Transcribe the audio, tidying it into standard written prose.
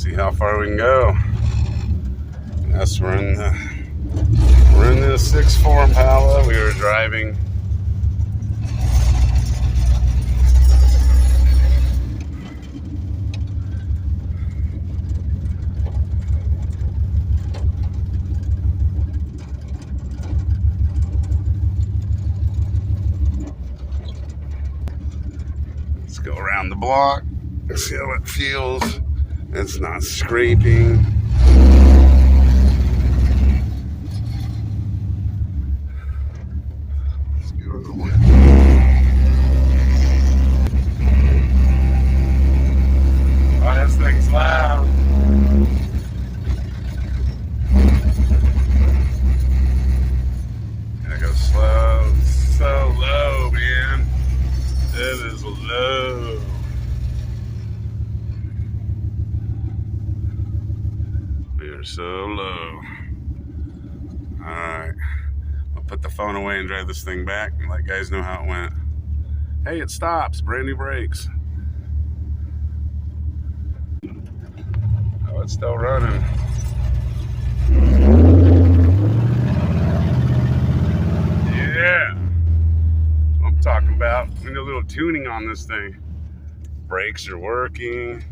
See how far we can go. Yes, we're in the 6.4 Impala. We were driving. Let's go around the block. See how it feels. It's not scraping. Let's get on the way. Oh, this thing's loud. Gotta go slow. So low, man. It is low. We are so low. Alright. I'll put the phone away and drive this thing back and let guys know how it went. Hey, it stops. Brand new brakes. Oh, it's still running. Yeah. I'm talking about. We need a little tuning on this thing. Brakes are working.